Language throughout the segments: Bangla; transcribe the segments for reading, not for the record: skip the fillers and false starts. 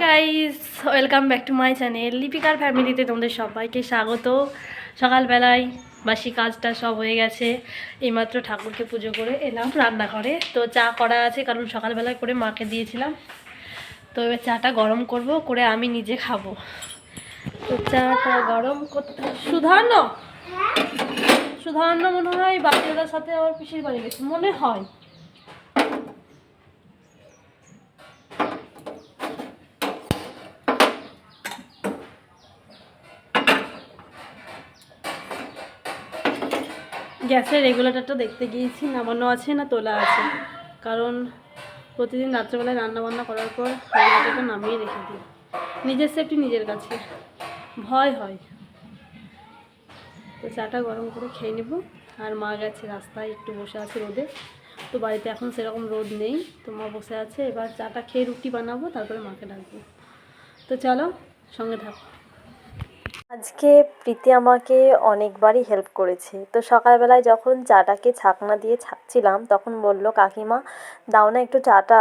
Guys, welcome back to my channel লিপিকার ফ্যামিলিতে তোমাদের সবাইকে স্বাগত। সকালবেলায় বাসি কাজটা সব হয়ে গেছে, এইমাত্র ঠাকুরকে পুজো করে এলাম রান্নাঘরে। তো চা করা আছে, কারণ সকালবেলায় করে মাকে দিয়েছিলাম। তো এবার চাটা গরম করব, করে আমি নিজে খাবো। তো চাটা গরম করতে সুধার্ণ সুধার্ণ মনে হয় বাচ্চাদের সাথে আমার পিসির বাড়ি গেছে মনে হয়। গ্যাসের রেগুলেটরটা দেখতে গিয়েছি, নামানো আছে না তোলা আছে, কারণ প্রতিদিন রাত্রেবেলায় রান্নাবান্না করার পর রেগুলেটরটা নামিয়ে রেখে দিই। নিজের সেফটি নিজের কাছে, ভয় হয়। তো চাটা গরম করে খেয়ে নেব। আর মা গেছে রাস্তায়, একটু বসে আছে রোদে। তো বাড়িতে এখন সেরকম রোদ নেই, তো মা বসে আছে। এবার চাটা খেয়ে রুটি বানাবো, তারপরে মাকে ডাকবো। তো চলো, সঙ্গে থাকো। আজকে প্রীতি আমাকে অনেকবারই হেল্প করেছে। তো সকালবেলায় যখন চাটাকে ছাকনা দিয়ে ছাকছিলাম, তখন বলল, কাকিমা দাও না একটু চাটা,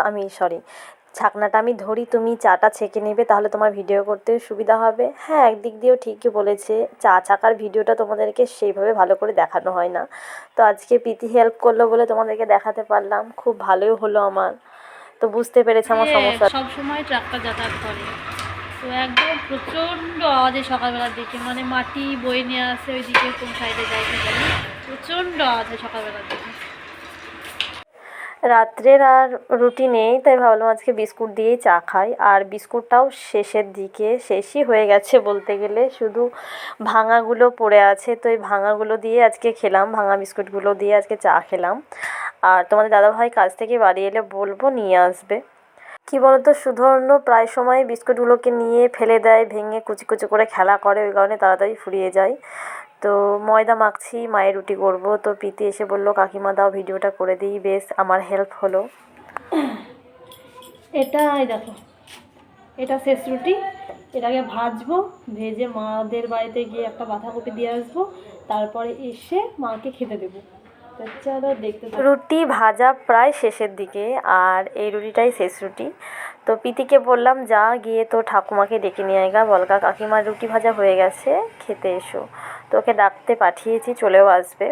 ছাকনাটা আমি ধরি, তুমি চাটা ছেঁকে নেবে, তাহলে তোমার ভিডিও করতে সুবিধা হবে। হ্যাঁ, একদিক দিয়েও ঠিকই বলেছে, চা ছাকার ভিডিওটা তোমাদেরকে সেইভাবে ভালো করে দেখানো হয় না। তো আজকে প্রীতি হেল্প করলো বলে তোমাদেরকে দেখাতে পারলাম, খুব ভালোই হলো আমার। তো বুঝতে পেরেছে আমার সমস্যা। সব সময় ট্রাক্টর যাতায়াত করে, তো একদম প্রচণ্ড আওয়াজে সকালবেলার দিকে, মানে মাটি বয়ে নিয়ে আসে ওইদিকে, কোন সাইডে যায় কি জানি, প্রচণ্ড আওয়াজ হয় সকালবেলার দিকে। রাত্রের আর রুটি নেই, তাই ভাবলাম আজকে বিস্কুট দিয়েই চা খাই। আর বিস্কুটটাও শেষের দিকে, শেষই হয়ে গেছে বলতে গেলে, শুধু ভাঙাগুলো পড়ে আছে। তো এই ভাঙাগুলো দিয়ে আজকে খেলাম, ভাঙা বিস্কুটগুলো দিয়ে আজকে চা খেলাম। আর তোমাদের দাদাভাই কাজ থেকে বাড়ি এলে বলবো নিয়ে আসবে। কী বলতো, সুধর্ণ প্রায় সময় বিস্কুটগুলোকে নিয়ে ফেলে দেয়, ভেঙে কুচি কুচি করে খেলা করে, ওই কারণে তাড়াতাড়ি ফুরিয়ে যায়। তো ময়দা মাখছি, মায়ের রুটি করব। তো প্রীতি এসে বলল, কাকিমা দাও ভিডিওটা করে দিই, বেশ আমার হেল্প হলো। এটা এই দেখো, এটা শেষ রুটি। এটাকে ভাজবো, ভেজে মাদের বাড়িতে গিয়ে একটা বাঁধাকপি দিয়ে আসবো, তারপরে এসে মাকে খেতে দেবো। তো চলো দেখতে থাকো। রুটি ভাজা প্রায় শেষের দিকে, আর এই রুটিটাই শেষ রুটি। তো প্রীতিকে বললাম, যা গিয়ে তো ঠাকুমাকে ডেকে নিয়ে আয়গা, বলকা কাকিমার রুটি ভাজা হয়ে গেছে, খেতে এসো। তো ওকে ডাকতে পাঠিয়েছি, চলেও আসবে।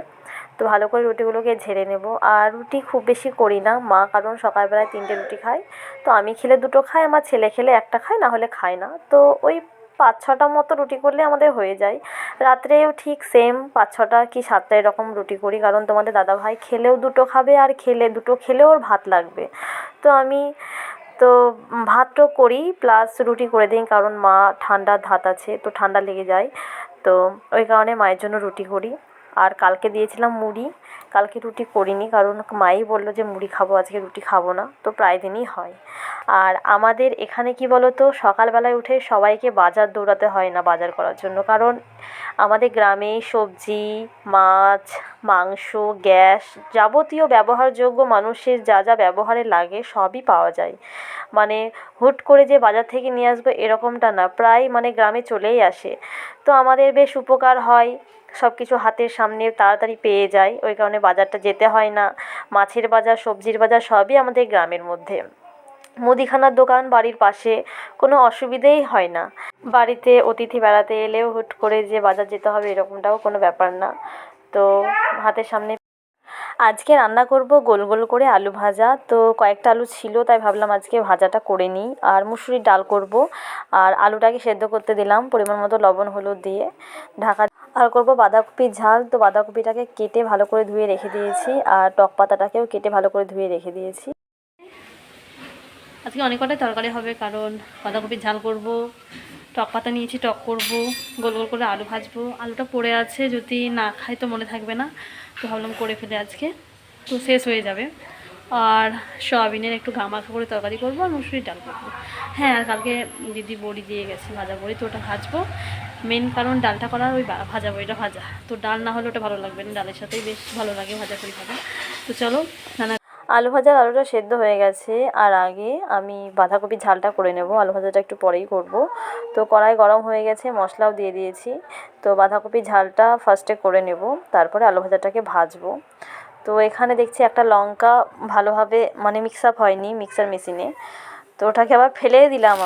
তো ভালো করে রুটিগুলোকে ঝেড়ে নেব। আর রুটি খুব বেশি করি না, মা কারণ সকালবেলায় 3টে রুটি খায়। তো আমি খেলে 2টো খাই, আমার ছেলে খেলে 1টা খায়, না হলে খায় না। তো ওই 5-6টা মতো রুটি করলে আমাদের হয়ে যায়। রাত্রেও ঠিক সেম 5-6টা কি 7টা এরকম রুটি করি, কারণ তোমাদের দাদাভাই খেলেও 2টো খাবে, আর 2টো খেলেও ওর ভাত লাগবে। তো আমি তো ভাতও করি প্লাস রুটি করে দিই, কারণ মা ঠান্ডার ধাত আছে, তো ঠান্ডা লেগে যায়। তো ওই কারণে মায়ের জন্য রুটি করি। আর কালকে দিয়েছিলাম মুড়ি, কালকে রুটি করিনি, কারণ মাই বললো যে মুড়ি খাবো, আজকে রুটি খাবো না। তো প্রায় দিনই হয়। আর আমাদের এখানে কি বলো তো, সকালবেলায় উঠে সবাইকে বাজার দৌড়াতে হয় না বাজার করার জন্য, কারণ আমাদের গ্রামে সবজি, মাছ, মাংস, গ্যাস, যাবতীয় ব্যবহারযোগ্য মানুষের যা যা ব্যবহারে লাগে সবই পাওয়া যায়। মানে হুট করে যে বাজার থেকে নিয়ে আসবো এরকমটা না, প্রায় মানে গ্রামে চলেই আসে। তো আমাদের বেশ উপকার হয়, সব কিছু হাতের সামনে তাড়াতাড়ি পেয়ে যাই, ওই কারণে বাজারটা যেতে হয় না। মাছের বাজার, সবজির বাজার সবই আমাদের গ্রামের মধ্যে। মুদিখানার দোকান বাড়ির পাশে, কোনো অসুবিধেই হয় না। বাড়িতে অতিথি বেড়াতে এলেও হুট করে যে বাজার যেতে হবে এরকমটাও কোনো ব্যাপার না। তো হাতের সামনে। আজকে রান্না করব গোল গোল করে আলু ভাজা। তো কয়েকটা আলু ছিল, তাই ভাবলাম আজকে ভাজাটা করে নিই। আর মুসুরির ডাল করব। আর আলুটাকে সেদ্ধ করতে দিলাম পরিমাণ মতো লবণ হলুদ দিয়ে, ঢাকা। আর করব বাঁধাকপির ঝাল। তো বাঁধাকপিটাকে কেটে ভালো করে ধুয়ে রেখে দিয়েছি, আর টক পাতাটাকেও কেটে ভালো করে ধুয়ে রেখে দিয়েছি। আজকে অনেক কটাই তরকারি হবে, কারণ বাঁধাকপির ঝাল করব, টক পাতা নিয়েছি টক করব, গোল গোল করে আলু ভাজবো। আলুটা পড়ে আছে, যদি না খাই তো মনে থাকবে না, তো ভাবলাম করে ফেলে আজকে, তো শেষ হয়ে যাবে। আর সয়াবিনের একটু গামাখা করে তরকারি করবো, আর মুসুরির ডাল করবো। হ্যাঁ, আর কালকে দিদি বড়ি দিয়ে গেছে, ভাজা বড়ি, তো ওটা ভাজবো। মেন কারণ ডালটা করার ওই ভাজা বড়িটা ভাজা, তো ডাল না হলে ওটা ভালো লাগবে না, ডালের সাথেই বেশ ভালো লাগে ভাজা করে খাবে। তো চলো নানা। আলু ভাজার আলুটা সেদ্ধ হয়ে গেছে, আর আগে আমি বাঁধাকপির ঝালটা করে নেব, আলু ভাজাটা একটু পরেই করব। তো কড়াই গরম হয়ে গেছে, মশলাও দিয়ে দিয়েছি। তো বাঁধাকপির ঝালটা ফার্স্টে করে নেব, তারপরে আলু ভাজাটাকে ভাজবো। তো এখানে দেখছি একটা লঙ্কা ভালোভাবে মানে মিক্স আপ হয়নি মিক্সার মেশিনে, তো ওটাকে আবার ফেলে দিলাম।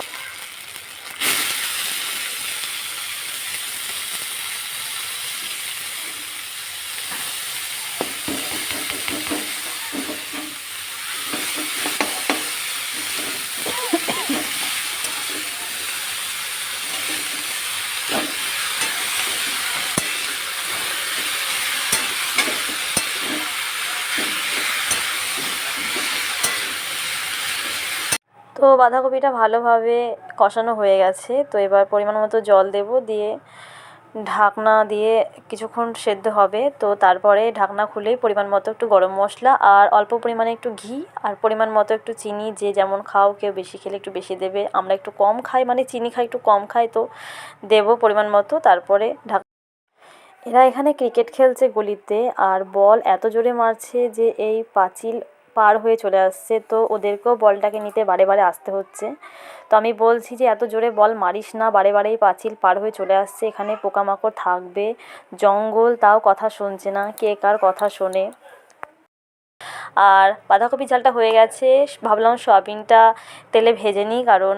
তো বাঁধাকপিটা ভালোভাবে কষানো হয়ে গেছে, তো এবার পরিমাণ মতো জল দেব, দিয়ে ঢাকনা দিয়ে কিছুক্ষণ সেদ্ধ হবে। তো তারপরে ঢাকনা খুলেই পরিমাণ মতো একটু গরম মশলা আর অল্প পরিমাণে একটু ঘি আর পরিমাণ মতো একটু চিনি, যে যেমন খাও, কেউ বেশি খেলে একটু বেশি দেবে, আমরা একটু কম খাই, মানে চিনি খাই একটু কম খাই, তো দেবো পরিমাণ মতো। তারপরে এরা এখানে ক্রিকেট খেলছে গলিতে, আর বল এত জোরে মারছে যে এই পাঁচিল পার হয়ে চলে আসছে, তো ওদেরকেও বলটাকে নিতে বারে বারে আসতে হচ্ছে। তো আমি বলছি যে এত জোরে বল মারিস না, বারে বারেই পাঁচিল পার হয়ে চলে আসছে, এখানে পোকামাকড় থাকবে, জঙ্গল, তাও কথা শুনছে না, কে কার কথা শোনে। আর বাঁধাকপি ঝালটা হয়ে গেছে, ভাবলাম সয়াবিনটা তেলে ভেজে নিই, কারণ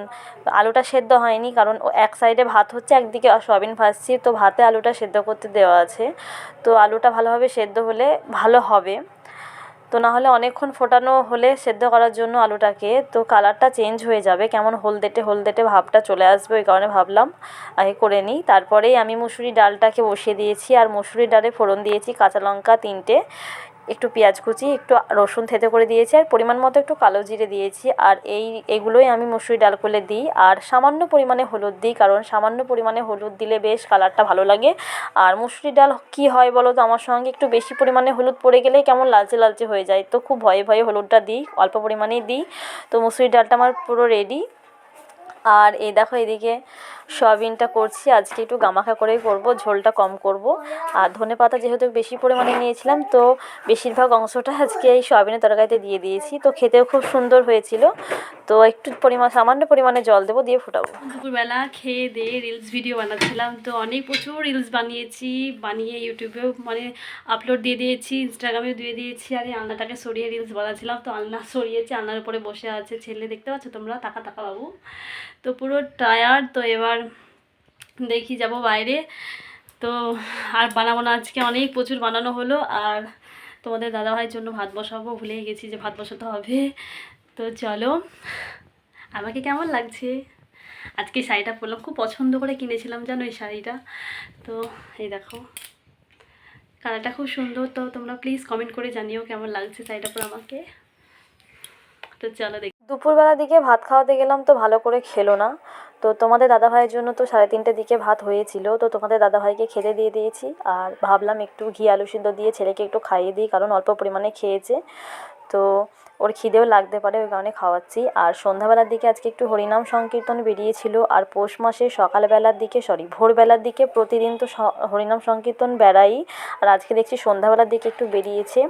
আলুটা সেদ্ধ হয়নি, কারণ এক সাইডে ভাত হচ্ছে, একদিকে সয়াবিন ভাজছি, তো ভাতে আলুটা সেদ্ধ করতে দেওয়া আছে। তো আলুটা ভালোভাবে সেদ্ধ হলে ভালো হবে, তো না হলে অনেকক্ষণ ফোটানো হলে সেদ্ধ করার জন্য আলুটাকে, তো কালারটা চেঞ্জ হয়ে যাবে, কেমন হলদেটে হলদেটে ভাবটা চলে আসবে, ওই কারণে ভাবলাম আগে করে নিই। তারপরেই আমি মুসুরি ডালটাকে বসিয়ে দিয়েছি, আর মুসুরি ডালে ফোড়ন দিয়েছি কাঁচা লঙ্কা 3টে, একটু পেঁয়াজ কুচি, একটু রসুন থেঁতে করে দিয়েছি, আর পরিমাণ মতো একটু কালো জিরে দিয়েছি। আর এগুলোই আমি মুসুরি ডাল করলে দিই, আর সামান্য পরিমাণে হলুদ দিই, কারণ সামান্য পরিমাণে হলুদ দিলে বেশ কালারটা ভালো লাগে। আর মুসুরি ডাল কী হয় বলো তো, আমার সঙ্গে একটু বেশি পরিমাণে হলুদ পড়ে গেলেই কেমন লালচে লালচে হয়ে যায়, তো খুব ভয়ে ভয়ে হলুদটা দিই, অল্প পরিমাণেই দিই। তো মুসুরি ডালটা আমার পুরো রেডি। আর এই দেখো এদিকে সয়াবিনটা করছি, আজকে একটু গামাখা করেই করব, ঝোলটা কম করব। আর ধনেপাতা যেহেতু বেশি পরিমাণে নিয়েছিলাম, তো বেশিরভাগ অংশটা আজকে এই সয়াবিনের তরকারিতে দিয়ে দিয়েছি, তো খেতেও খুব সুন্দর হয়েছিল। তো একটু সামান্য পরিমাণে জল দেবো, দিয়ে ফোটাবো। দুপুরবেলা খেয়ে দিয়ে রিলস ভিডিও বানাচ্ছিলাম, তো প্রচুর রিলস বানিয়েছি, বানিয়ে ইউটিউবেও মানে আপলোড দিয়ে দিয়েছি, ইনস্টাগ্রামেও দিয়ে দিয়েছি। আর এই আলনাটাকে সরিয়ে রিলস বানাচ্ছিলাম, তো আলনা সরিয়েছি, আলনার উপরে বসে আছে ছেলে, দেখতে পাচ্ছ তোমরা, তাকা তাকা বাবু। তো পুরো টায়ার্ড, তো এবার দেখি যাব বাইরে। তো আর বানাবো না আজকে, অনেক প্রচুর বানানো হলো। আর তোমাদের দাদাভাইয়ের জন্য ভাত বসাবো, ভুলেই গেছি যে ভাত বসাতে হবে। তো চলো, আমাকে কেমন লাগছে আজকে শাড়িটা পরলাম, খুব পছন্দ করে কিনেছিলাম জানো এই শাড়িটা। তো এই দেখো কালারটা খুব সুন্দর, তো তোমরা প্লিজ কমেন্ট করে জানিও কেমন লাগছে শাড়িটা পরে আমাকে। তো চলো দেখি। দুপুরবেলার দিকে ভাত খাওয়াতে গেলাম, তো ভালো করে খেলো না, তো তোমাদের দাদাভাইয়ের জন্য তো 3:30টার দিকে ভাত হয়েছিল, তো তোমাদের দাদাভাইকে খেতে দিয়ে দিয়েছি। আর ভাবলাম একটু ঘি আলু সিদ্ধ দিয়ে ছেলেকে একটু খাইয়ে দিই, কারণ অল্প পরিমাণে খেয়েছে, তো ওর খিদেও লাগতে পারে, ওই কারণে খাওয়াচ্ছি। আর সন্ধ্যাবেলার দিকে আজকে একটু হরিনাম সংকীর্তন বেরিয়েছিল, আর পৌষ মাসে সকালবেলার দিকে ভোরবেলার দিকে প্রতিদিন তো হরিনাম সংকীর্তন বেড়াই, আর আজকে দেখছি সন্ধ্যাবেলার দিকে একটু বেরিয়েছে।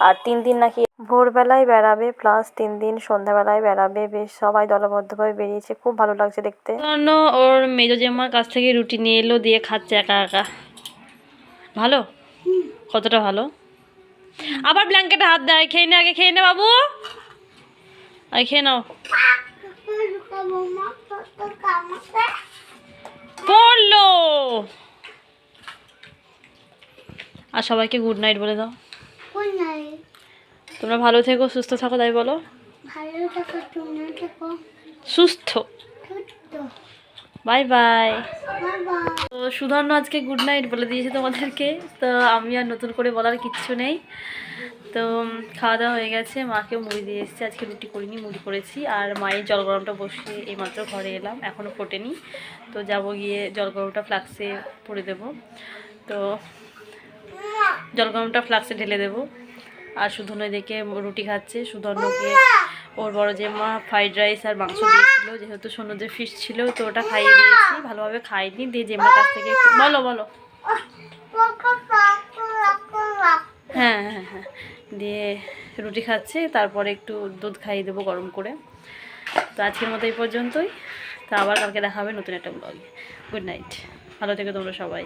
আর 3 দিন নাকি ভোরবেলায় বেড়াবে, প্লাস 3 দিন সন্ধ্যাবেলায় বেড়াবে, বেশ সবাই দলবদ্ধভাবে বেরিয়েছে, খুব ভালো লাগছে দেখতে। ওর মেজো জেম্মার কাছ থেকে রুটি নিয়ে এলো, দিয়ে খাচ্ছে একা একা। ভালো? কতটা ভালো? আবার ব্ল্যাঙ্কেটে হাত দেয়, খেয়ে নে, আগে খেয়ে নে বাবু, আগে খেয়ে নাও। পড়লো। আর সবাইকে গুড নাইট বলে দাও। তোমরা ভালো থেকো, সুস্থ থাকো, তাই বলো। সুস্থ। Bye bye. তো সুধর্ণ আজকে গুড নাইট বলে দিয়েছে তোমাদেরকে, তো আমি আর নতুন করে বলার কিচ্ছু নেই। তো খাওয়া দাওয়া হয়ে গেছে, মাকেও মুড়ি দিয়ে এসেছি, আজকে রুটি করিনি, মুড়ি করেছি। আর মায়ের জল গরমটা বসিয়ে এইমাত্র ঘরে এলাম, এখনও ফোটেনি, তো যাব গিয়ে জল গরমটা ফ্লাক্সে ভরে দেবো। তো জল গরমটা ফ্লাক্সে ঢেলে দেবো। আর সুধর্ণ দেখে রুটি খাচ্ছে, সুধর্ণকে ওর বড় জেম্মা ফ্রাইড রাইস আর মাংস দিয়েছিলো, যেহেতু সমুদ্রের ফিশ ছিল, তো ওটা খাইয়ে দিয়েছি, ভালোভাবে খাইনি, দিয়ে জেম্মার কাছ থেকে বলো বলো হ্যাঁ হ্যাঁ হ্যাঁ, দিয়ে রুটি খাচ্ছে, তারপরে একটু দুধ খাইয়ে দেবো গরম করে। তো আজকের মতো এই পর্যন্তই, তো আবার কালকে দেখা হবে নতুন একটা ব্লগে। গুড নাইট, ভালো থেকো তোমরা সবাই।